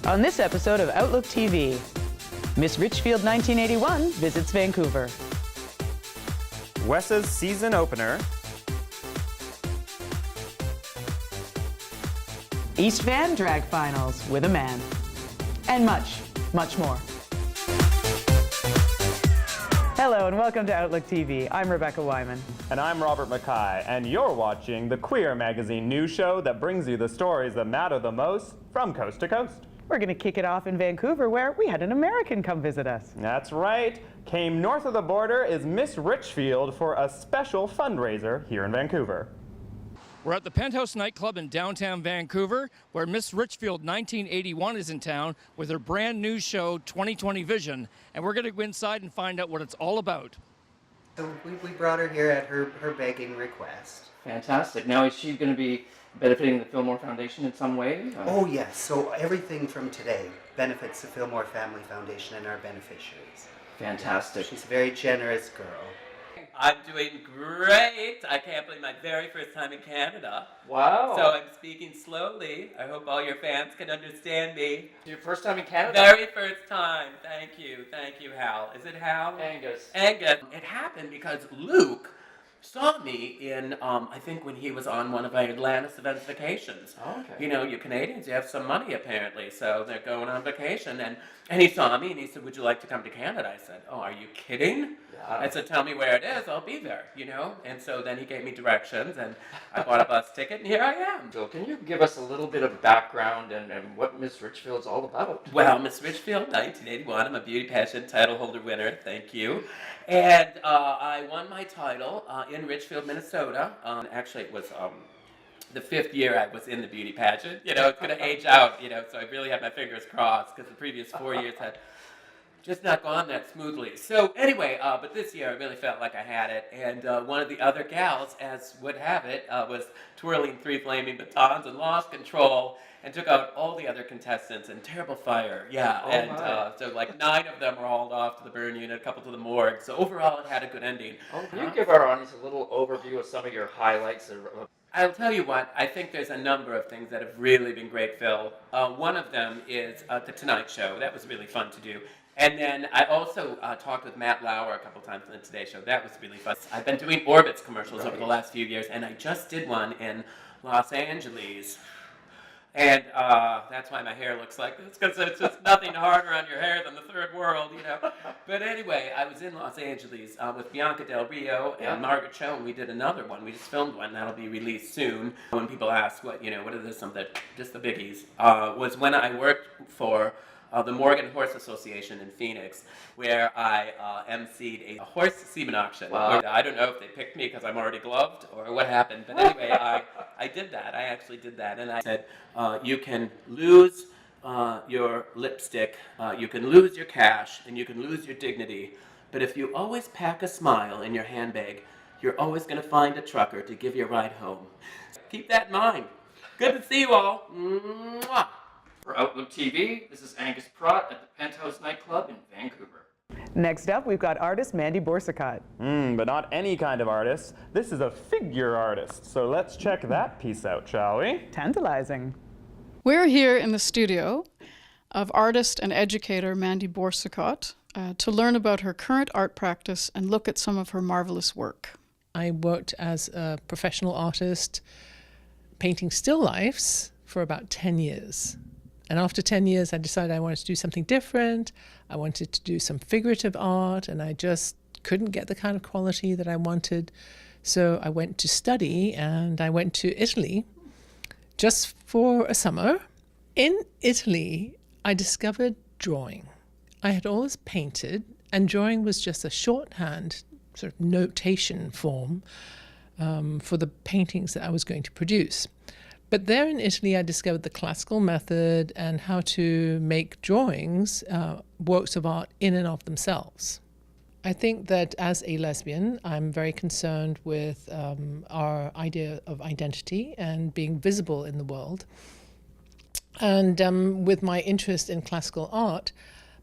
On this episode of Outlook TV, Miss Richfield 1981 visits Vancouver. WESA's season opener. East Van drag finals with a man. And much, much more. Hello and welcome to Outlook TV. I'm Rebecca Wyman. And I'm Robert Mackay, and you're watching the Queer Magazine news show that brings you the stories that matter the most from coast to coast. We're going to kick it off in Vancouver, where we had an American come visit us. That's right. Came north of the border is Miss Richfield for a special fundraiser here in Vancouver. We're at the Penthouse nightclub in downtown Vancouver, where Miss Richfield 1981 is in town with her brand new show, 2020 Vision. And we're going to go inside and find out what it's all about. So we brought her here at her begging request. Fantastic. Now, is she going to be benefiting the Fillmore Foundation in some way? Oh yes, so everything from today benefits the Fillmore Family Foundation and our beneficiaries. Fantastic. She's a very generous girl. I'm doing great. I can't believe my very first time in Canada. Wow. So I'm speaking slowly. I hope all your fans can understand me. Your first time in Canada? Very first time. Thank you, Hal. Is it Hal? Angus. Angus. It happened because Luke saw me in, I think when he was on one of our Atlantis events vacations. Oh, okay. You know, you Canadians, you have some money apparently, so they're going on vacation. And he saw me and he said, would you like to come to Canada? I said, oh, are you kidding? Yeah. I said, tell me where it is, I'll be there, you know? And so then he gave me directions and I bought a bus ticket and here I am. So can you give us a little bit of background and what Miss Richfield's all about? Well, Miss Richfield, 1981, I'm a beauty pageant title holder winner, thank you. And I won my title in Richfield, Minnesota. Actually, it was the 5th year I was in the beauty pageant. You know, it's going to age out, you know, so I really had my fingers crossed because the previous 4 years had just not gone that smoothly. So anyway, but this year I really felt like I had it. And one of the other gals, as would have it, was twirling 3 flaming batons and lost control and took out all the other contestants in terrible fire. Yeah, oh and so like 9 of them were hauled off to the burn unit, a couple to the morgue. So overall it had a good ending. Oh, can you give our audience a little overview of some of your highlights? I'll tell you what, I think there's a number of things that have really been great, Phil. One of them is The Tonight Show. That was really fun to do. And then I also talked with Matt Lauer a couple times on the Today Show. That was really fun. I've been doing Orbitz commercials over the last few years, and I just did one in Los Angeles. And that's why my hair looks like this, because it's just nothing harder on your hair than the third world, you know. But anyway, I was in Los Angeles with Bianca Del Rio and Margaret Cho, and we did another one. We just filmed one. That'll be released soon. When people ask, what are this, something, just the biggies, was when I worked for the Morgan Horse Association in Phoenix, where I emceed a horse semen auction. Wow. I don't know if they picked me because I'm already gloved or what happened, but anyway, I did that. I actually did that, and I said, you can lose your lipstick, you can lose your cash, and you can lose your dignity, but if you always pack a smile in your handbag, you're always going to find a trucker to give you a ride home. Keep that in mind. Good to see you all. Mwah. For Outlook TV, this is Angus Pratt at the Penthouse nightclub in Vancouver. Next up, we've got artist Mandy Boursicot. But not any kind of artist. This is a figure artist. So let's check that piece out, shall we? Tantalizing. We're here in the studio of artist and educator Mandy Boursicot to learn about her current art practice and look at some of her marvelous work. I worked as a professional artist painting still lifes for about 10 years. And after 10 years, I decided I wanted to do something different. I wanted to do some figurative art, and I just couldn't get the kind of quality that I wanted. So I went to study, and I went to Italy just for a summer. In Italy, I discovered drawing. I had always painted, and drawing was just a shorthand sort of notation form for the paintings that I was going to produce. But there in Italy, I discovered the classical method and how to make drawings, works of art in and of themselves. I think that as a lesbian, I'm very concerned with our idea of identity and being visible in the world. And with my interest in classical art,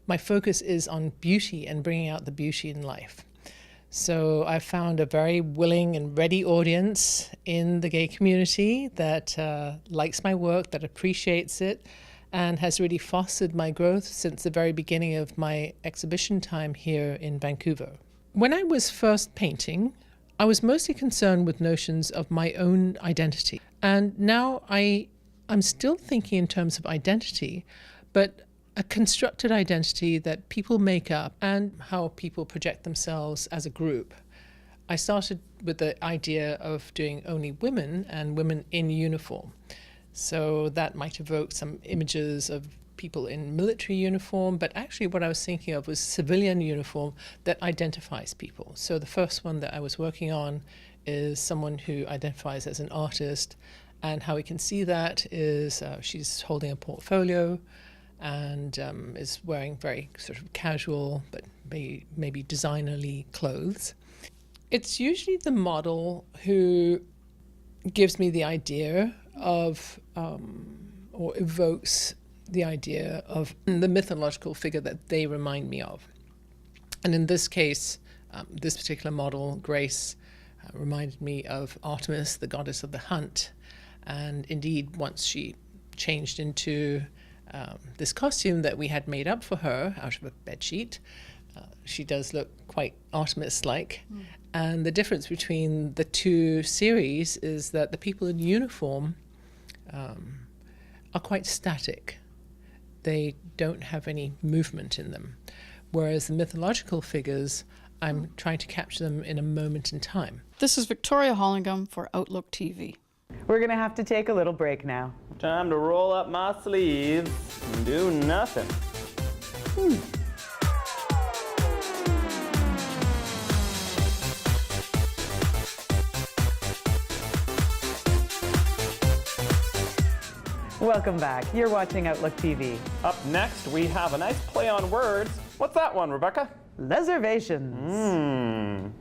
my focus is on beauty and bringing out the beauty in life. So I found a very willing and ready audience in the gay community that likes my work, that appreciates it, and has really fostered my growth since the very beginning of my exhibition time here in Vancouver. When I was first painting, I was mostly concerned with notions of my own identity. And now I'm still thinking in terms of identity, but a constructed identity that people make up and how people project themselves as a group. I started with the idea of doing only women and women in uniform. So that might evoke some images of people in military uniform, but actually what I was thinking of was civilian uniform that identifies people. So the first one that I was working on is someone who identifies as an artist, and how we can see that is she's holding a portfolio and is wearing very sort of casual but maybe designerly clothes. It's usually the model who gives me the idea of or evokes the idea of the mythological figure that they remind me of. And in this case, this particular model, Grace, reminded me of Artemis, the goddess of the hunt. And indeed, once she changed into this costume that we had made up for her out of a bedsheet, she does look quite Artemis-like. And the difference between the two series is that the people in uniform are quite static. They don't have any movement in them. Whereas the mythological figures, I'm trying to capture them in a moment in time. This is Victoria Hollingham for Outlook TV. We're going to have to take a little break now. Time to roll up my sleeves and do nothing. Welcome back. You're watching Outlook TV. Up next, we have a nice play on words. What's that one, Rebecca? Lezervations.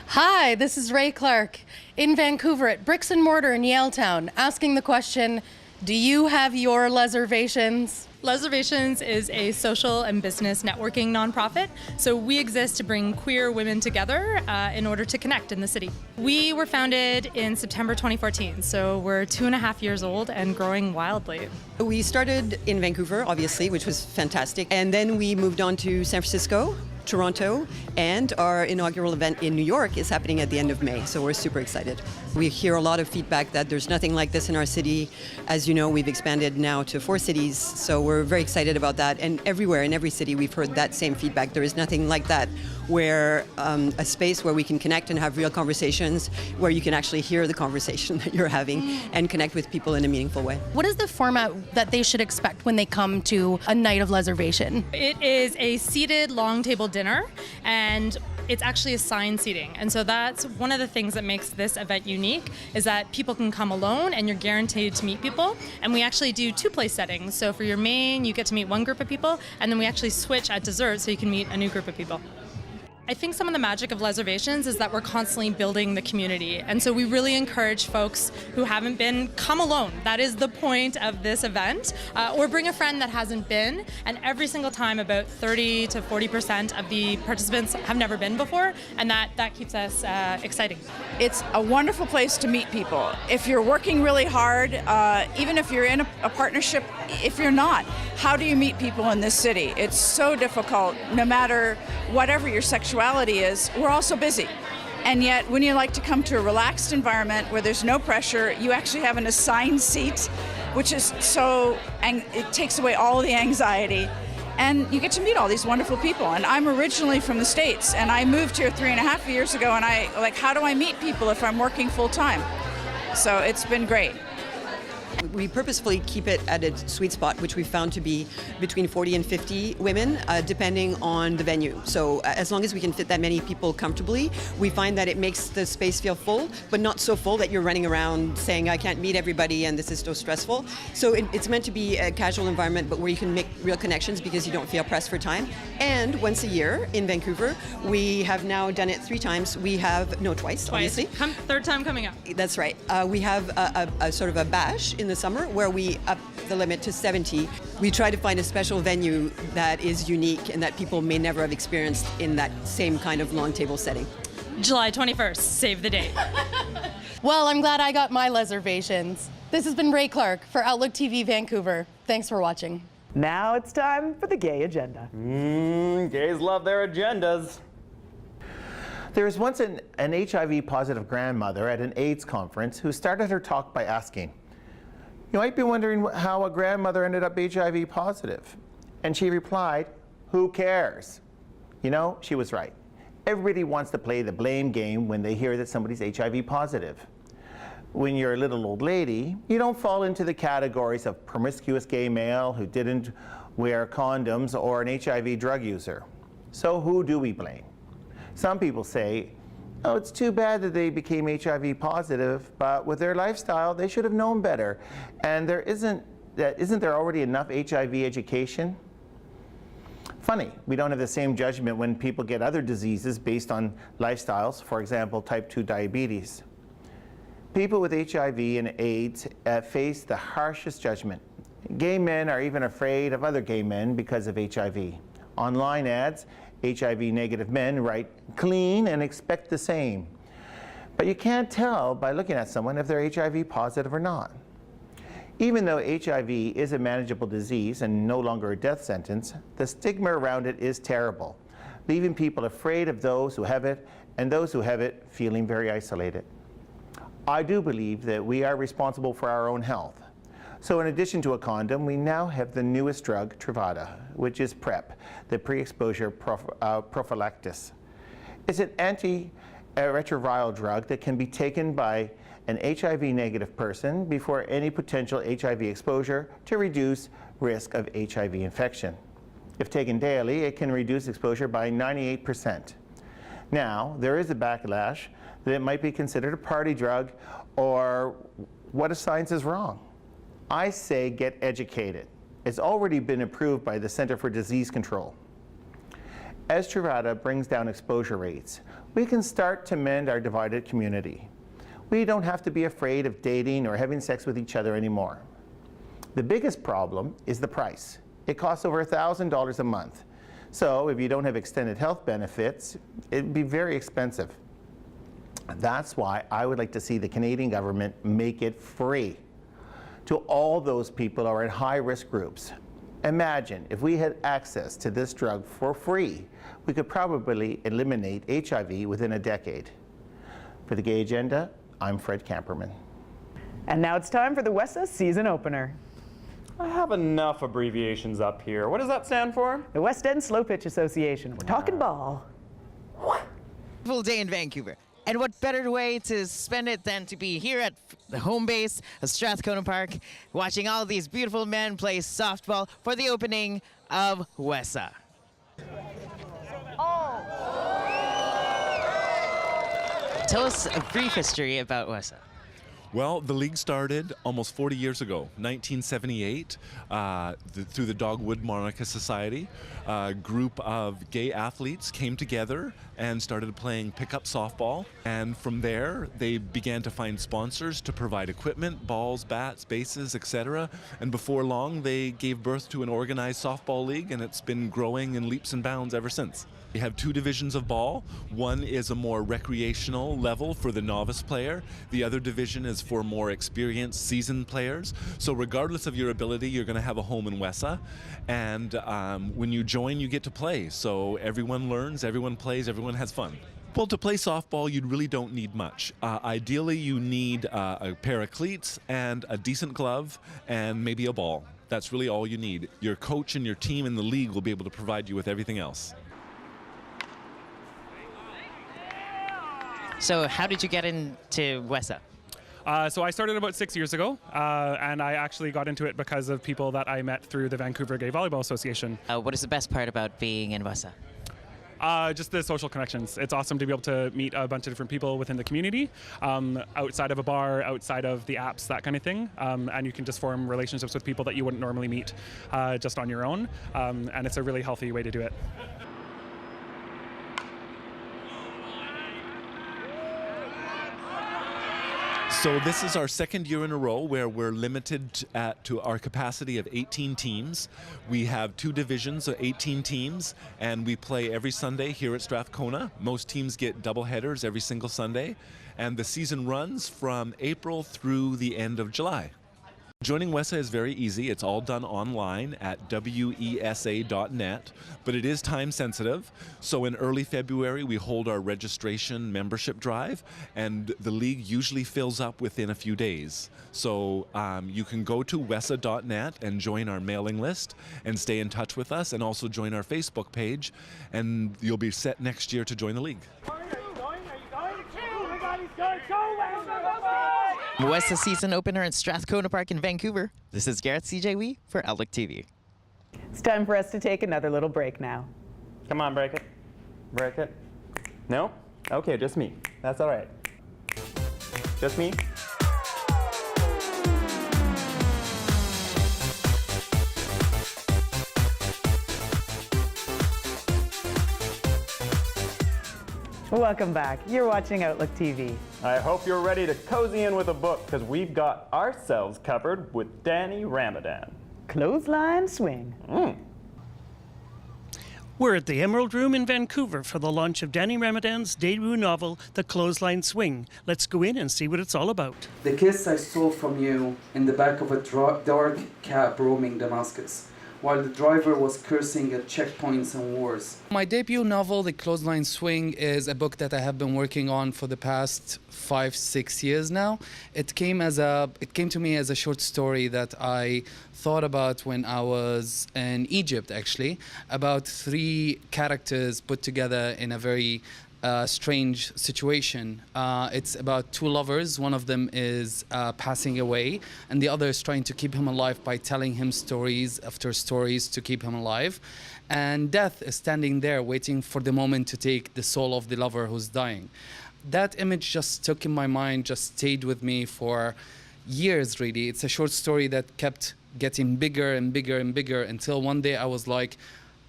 Hi, this is Ray Clark in Vancouver at Bricks and Mortar in Yaletown, asking the question, do you have your Lezervations? Lezervations is a social and business networking nonprofit. So we exist to bring queer women together in order to connect in the city. We were founded in September 2014, so we're 2.5 years old and growing wildly. We started in Vancouver, obviously, which was fantastic. And then we moved on to San Francisco, Toronto, and our inaugural event in New York is happening at the end of May, so we're super excited. We hear a lot of feedback that there's nothing like this in our city. As you know, we've expanded now to 4 cities, so we're very excited about that. And everywhere, in every city, we've heard that same feedback. There is nothing like that, where a space where we can connect and have real conversations, where you can actually hear the conversation that you're having and connect with people in a meaningful way. What is the format that they should expect when they come to a night of Lezervation? It is a seated long table dinner, and it's actually assigned seating. And so that's one of the things that makes this event unique, is that people can come alone and you're guaranteed to meet people. And we actually do 2-place settings. So for your main, you get to meet one group of people, and then we actually switch at dessert so you can meet a new group of people. I think some of the magic of Lezervations is that we're constantly building the community. And so we really encourage folks who haven't been, come alone. That is the point of this event. Or bring a friend that hasn't been. And every single time, about 30 to 40% of the participants have never been before. And that keeps us exciting. It's a wonderful place to meet people. If you're working really hard, even if you're in a partnership, if you're not, how do you meet people in this city? It's so difficult, no matter whatever your sexuality is. We're all so busy. And yet, when you like to come to a relaxed environment where there's no pressure, you actually have an assigned seat, which is it takes away all the anxiety. And you get to meet all these wonderful people. And I'm originally from the States, and I moved here 3.5 years ago, and how do I meet people if I'm working full time? So it's been great. We purposefully keep it at a sweet spot, which we found to be between 40 and 50 women, depending on the venue. So as long as we can fit that many people comfortably, we find that it makes the space feel full, but not so full that you're running around saying, I can't meet everybody and this is so stressful. So it's meant to be a casual environment, but where you can make real connections because you don't feel pressed for time. And once a year in Vancouver, we have now done it 3 times. We have, no, twice, obviously. Third time coming up. That's right. We have a sort of a bash in the summer where we up the limit to 70. We try to find a special venue that is unique and that people may never have experienced in that same kind of long table setting. July 21st, save the date. Well, I'm glad I got my Lezervations. This has been Ray Clark for Outlook TV Vancouver. Thanks for watching. Now it's time for the gay agenda. Gays love their agendas. There was once an HIV-positive grandmother at an AIDS conference who started her talk by asking, "You might be wondering how a grandmother ended up HIV positive." And she replied, "Who cares?" You know, she was right. Everybody wants to play the blame game when they hear that somebody's HIV positive. When you're a little old lady, you don't fall into the categories of promiscuous gay male who didn't wear condoms or an HIV drug user. So who do we blame? Some people say, oh, it's too bad that they became HIV positive, but with their lifestyle, they should have known better. And isn't there already enough HIV education? Funny, we don't have the same judgment when people get other diseases based on lifestyles, for example, type 2 diabetes. People with HIV and AIDS face the harshest judgment. Gay men are even afraid of other gay men because of HIV. Online ads, HIV-negative men write clean and expect the same. But you can't tell by looking at someone if they're HIV positive or not. Even though HIV is a manageable disease and no longer a death sentence, the stigma around it is terrible, leaving people afraid of those who have it and those who have it feeling very isolated. I do believe that we are responsible for our own health. So in addition to a condom, we now have the newest drug, Truvada, which is PrEP, the pre-exposure prophylaxis. It's an antiretroviral drug that can be taken by an HIV-negative person before any potential HIV exposure to reduce risk of HIV infection. If taken daily, it can reduce exposure by 98%. Now, there is a backlash that it might be considered a party drug or what if science is wrong? I say get educated. It's already been approved by the Center for Disease Control. As Truvada brings down exposure rates, we can start to mend our divided community. We don't have to be afraid of dating or having sex with each other anymore. The biggest problem is the price. It costs over $1,000 a month. So if you don't have extended health benefits, it'd be very expensive. That's why I would like to see the Canadian government make it free to all those people who are in high-risk groups. Imagine if we had access to this drug for free, we could probably eliminate HIV within a decade. For the Gay Agenda, I'm Fred Camperman. And now it's time for the WESA season opener. I have enough abbreviations up here. What does that stand for? The West End Slow Pitch Association. We're talking ball. Full day in Vancouver. And what better way to spend it than to be here at the home base of Strathcona Park, watching all these beautiful men play softball for the opening of WESA. Tell us a brief history about WESA. Well, the league started almost 40 years ago, 1978, through the Dogwood Monica Society. A group of gay athletes came together and started playing pickup softball. And from there, they began to find sponsors to provide equipment, balls, bats, bases, etc. And before long, they gave birth to an organized softball league, and it's been growing in leaps and bounds ever since. We have two divisions of ball. One is a more recreational level for the novice player. The other division is for more experienced, seasoned players. So regardless of your ability, you're going to have a home in WESA. And when you join, you get to play. So everyone learns, everyone plays, everyone has fun. Well, to play softball, you really don't need much. Ideally, you need a pair of cleats and a decent glove and maybe a ball. That's really all you need. Your coach and your team in the league will be able to provide you with everything else. So how did you get into WESA? So I started about 6 years ago, and I actually got into it because of people that I met through the Vancouver Gay Volleyball Association. What is the best part about being in WESA? Just the social connections. It's awesome to be able to meet a bunch of different people within the community, outside of a bar, outside of the apps, that kind of thing. And you can just form relationships with people that you wouldn't normally meet just on your own. And it's a really healthy way to do it. So this is our second year in a row where we're limited to our capacity of 18 teams. We have two divisions of 18 teams, and we play every Sunday here at Strathcona. Most teams get double headers every single Sunday, and the season runs from April through the end of July. Joining WESA is very easy. It's all done online at WESA.net, but it is time sensitive. So in early February, we hold our registration membership drive, and the league usually fills up within a few days. So you can go to WESA.net and join our mailing list and stay in touch with us, and also join our Facebook page, and you'll be set next year to join the league. WESA season opener in Strathcona Park in Vancouver. This is Garrett CJW for Outlook TV. It's time for us to take another little break now. Come on, break it. Break it. No? Okay, just me. That's all right. Just me? Welcome back. You're watching Outlook TV. I hope you're ready to cozy in with a book, because we've got ourselves covered with Danny Ramadan. Clothesline Swing. We're at the Emerald Room in Vancouver for the launch of Danny Ramadan's debut novel, The Clothesline Swing. Let's go in and see what it's all about. The kiss I stole from you in the back of a dark cab roaming Damascus, while the driver was cursing at checkpoints and wars. My debut novel, The Clothesline Swing, is a book that I have been working on for the past 5-6 years now. It came to me as a short story that I thought about when I was in Egypt, actually, about 3 characters put together in a very strange situation. It's about 2 lovers. One of them is passing away, and the other is trying to keep him alive by telling him stories after stories to keep him alive. And death is standing there waiting for the moment to take the soul of the lover who's dying. That image just stuck in my mind, just stayed with me for years, really. It's a short story that kept getting bigger and bigger and bigger until one day I was like,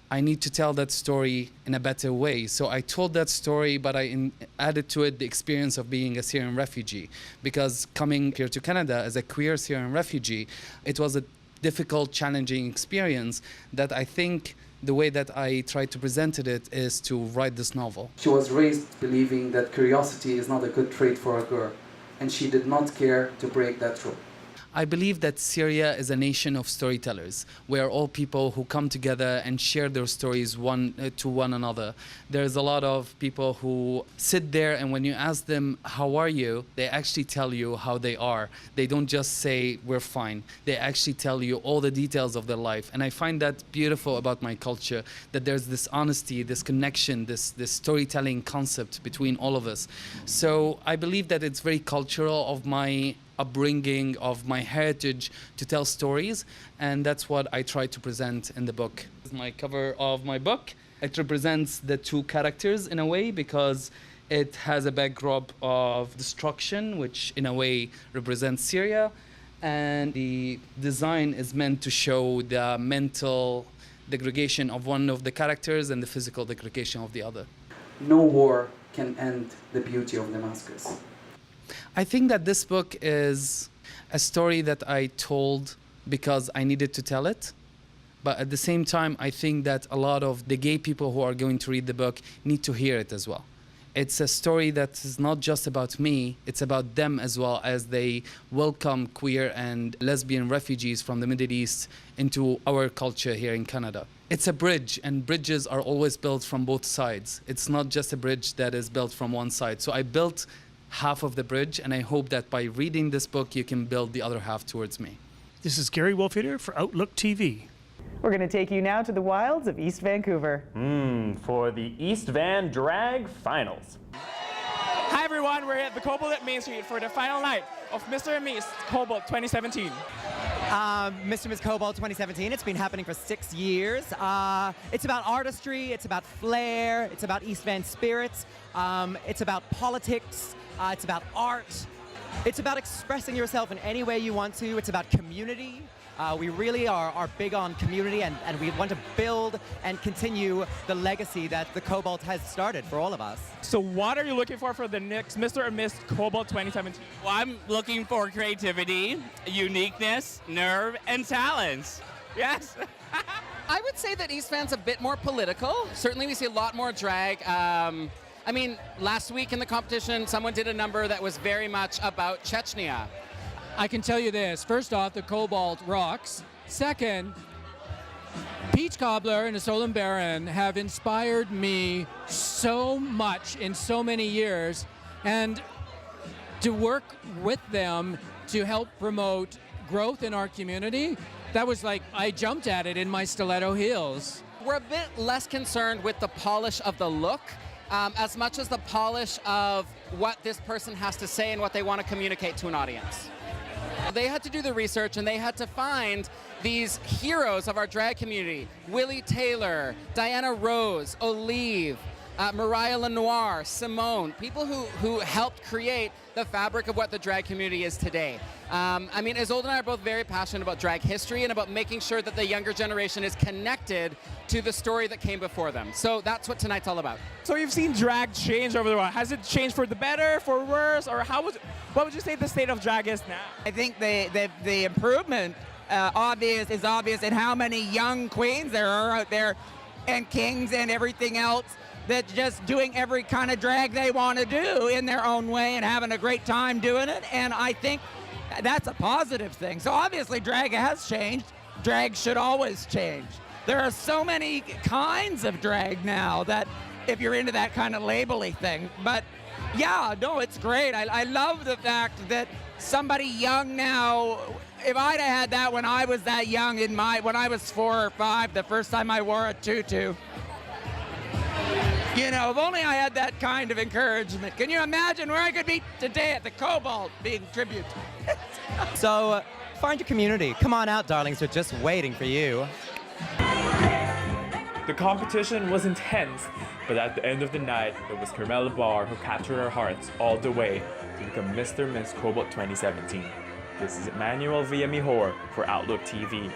I need to tell that story in a better way. So I told that story, but I added to it the experience of being a Syrian refugee. Because coming here to Canada as a queer Syrian refugee, it was a difficult, challenging experience that I think the way that I tried to present it is to write this novel. She was raised believing that curiosity is not a good trait for a girl, and she did not care to break that rule. I believe that Syria is a nation of storytellers, where all people who come together and share their stories to one another. There's a lot of people who sit there, and when you ask them, how are you? They actually tell you how they are. They don't just say, we're fine. They actually tell you all the details of their life. And I find that beautiful about my culture, that there's this honesty, this connection, this storytelling concept between all of us. So I believe that it's very cultural of my upbringing, of my heritage, to tell stories, and that's what I try to present in the book. This is my cover of my book. It represents the 2 characters in a way, because it has a backdrop of destruction, which in a way represents Syria, and the design is meant to show the mental degradation of one of the characters and the physical degradation of the other. No war can end the beauty of Damascus. I think that this book is a story that I told because I needed to tell it. But at the same time, I think that a lot of the gay people who are going to read the book need to hear it as well. It's a story that is not just about me, it's about them as well, as they welcome queer and lesbian refugees from the Middle East into our culture here in Canada. It's a bridge, and bridges are always built from both sides. It's not just a bridge that is built from one side. So I built half of the bridge, and I hope that by reading this book, you can build the other half towards me. This is Gary Wolfeater for Outlook TV. We're going to take you now to the wilds of East Vancouver. For the East Van Drag Finals. Hi everyone, we're at the Cobalt at Main Street for the final night of Mr. and Miss Cobalt 2017. Mr. and Miss Cobalt 2017. It's been happening for 6 years. It's about artistry, it's about flair, it's about East Van spirits, it's about politics, it's about art, it's about expressing yourself in any way you want to, it's about community. We really are big on community, and we want to build and continue the legacy that the Cobalt has started for all of us. So what are you looking for the next Mr. and Miss Cobalt 2017? Well, I'm looking for creativity, uniqueness, nerve, and talents. Yes. I would say that East Van's a bit more political. Certainly we see a lot more drag. I mean, last week in the competition, someone did a number that was very much about Chechnya. I can tell you this. First off, the Cobalt rocks. Second, Peach Cobbler and the Solon Baron have inspired me so much in so many years, and to work with them to help promote growth in our community, that was like, I jumped at it in my stiletto heels. We're a bit less concerned with the polish of the look as much as the polish of what this person has to say and what they want to communicate to an audience. They had to do the research and they had to find these heroes of our drag community: Willie Taylor, Diana Rose, Olive, Mariah Lenoir, Simone, people who helped create the fabric of what the drag community is today. I mean, Isolde and I are both very passionate about drag history and about making sure that the younger generation is connected to the story that came before them. So that's what tonight's all about. So you've seen drag change over the while. Has it changed for the better, for worse, or what would you say the state of drag is now? I think the improvement is obvious in how many young queens there are out there, and kings and everything else, that just doing every kind of drag they want to do in their own way and having a great time doing it. And I think that's a positive thing. So obviously drag has changed. Drag should always change. There are so many kinds of drag now that if you're into that kind of label-y thing. But yeah, no, it's great. I love the fact that somebody young now, if I'd have had that when I was that young when I was 4 or 5, the first time I wore a tutu, you know, if only I had that kind of encouragement. Can you imagine where I could be today at the Cobalt being tribute? So find your community. Come on out, darlings. We're just waiting for you. The competition was intense, but at the end of the night, it was Carmela Barr who captured our hearts all the way to become Mr. and Miss Cobalt 2017. This is Emmanuel Villamihor for Outlook TV.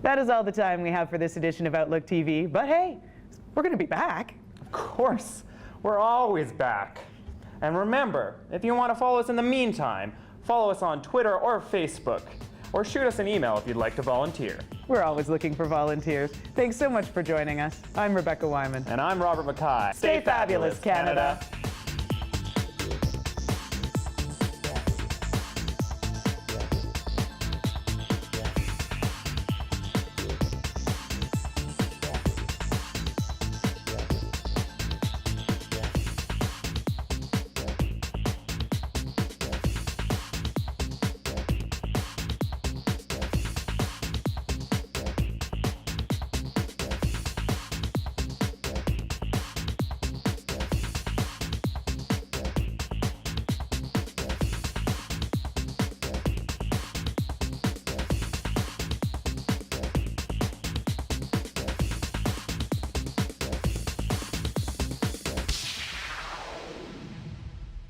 That is all the time we have for this edition of Outlook TV, but hey, we're going to be back. Of course, we're always back. And remember, if you want to follow us in the meantime, follow us on Twitter or Facebook, or shoot us an email if you'd like to volunteer. We're always looking for volunteers. Thanks so much for joining us. I'm Rebecca Wyman. And I'm Robert Mackay. Stay fabulous, Canada.